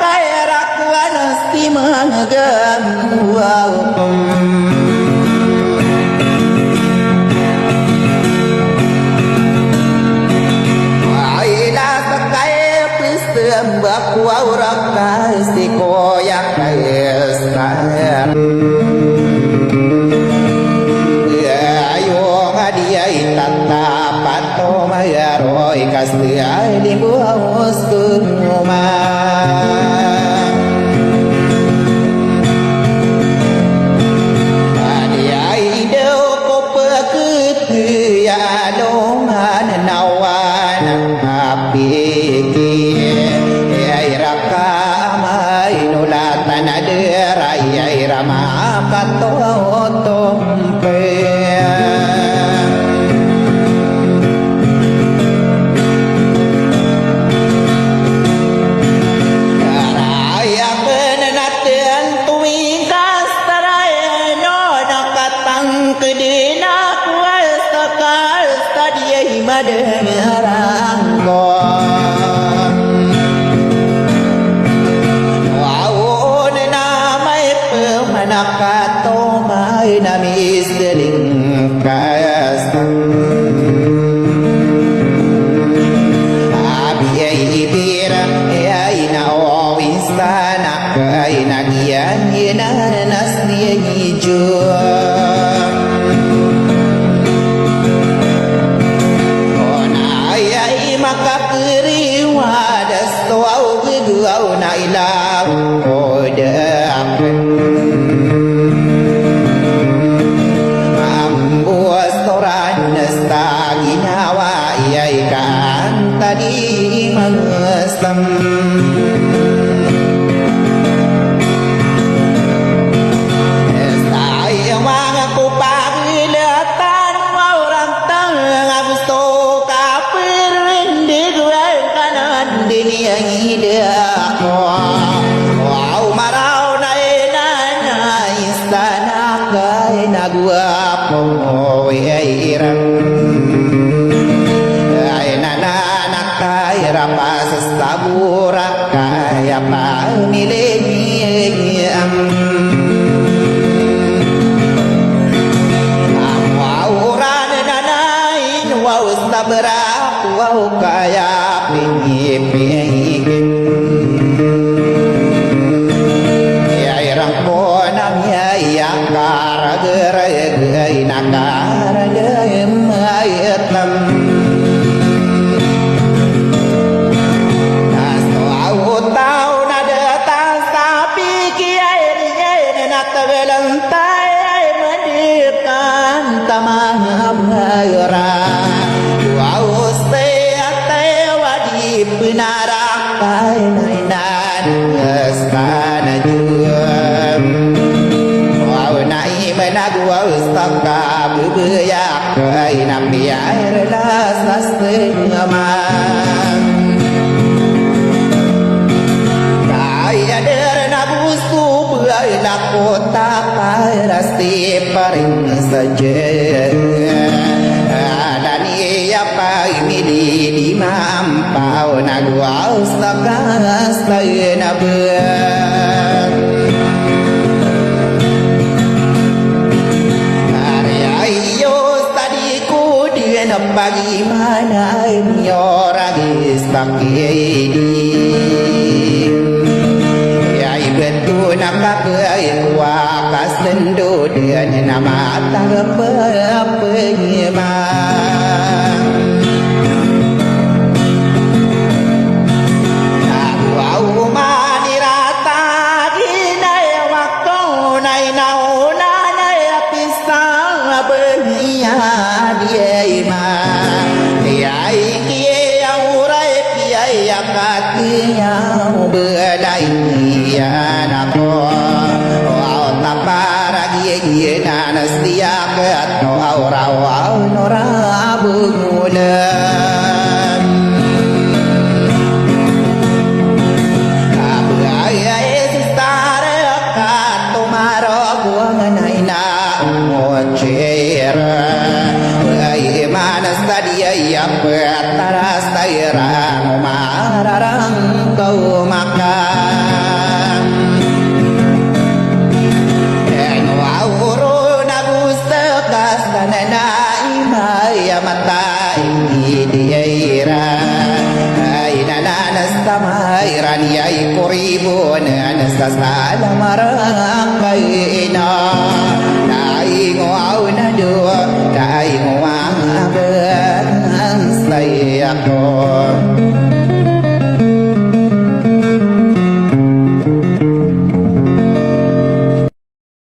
pakai rakuan si menggem Wailah pakai pistem bakuau rakai si koyak estar Tatapato mayaroi kastia di buaus kumuma Adiai deu kopeketu ya dongan nawan apiki ai raka mai nulatan aderai ai rama pato tompe Madengarang kon Waun namai pemanakato mai nami sering kas Abiyai ibira ai na owistana ai na gian yena nasni hijau Au nailah kodam Ambuas toran nestagi nyawa iai kan tadi mengesem Estai emang aku pagilatan orang tengah abusto kapir di gue kanan dunia ide Wow marau nainana istana kai nagua poiran Ainana nakai rapas sabura kaya panileniam Amwauran nanain wow sabra wow kaya pingi-pingi Nakar gerai nakar mayatlam Nasto au tau nada tasapi kiai natabelantai mendikan tamang abhayra Wau ste ate wadi pinarakai nainan estana juam Menagua ustaka berbeyak Kai nabi air las teman Kai ader nabusu Belah kota Kai rasti paring saja Dan ia pai mili di mampau Nagua ustaka Astai nabur Bagaimana orang istakidi Ya ibetu nampak kuakas lendu dan nama tak penyemang Aku manirata di nai waktu nai nauna nai pisang bernia dia yang berdaya nako au taparagi nanas dia ket no au norabu mulan abaya estare kato maro guanaina mochera ai manas tadia ya petaras tairang mararang kau makan أي قريبون نستسال مرقينا كأي وعون دوا كأي وعبر سيقون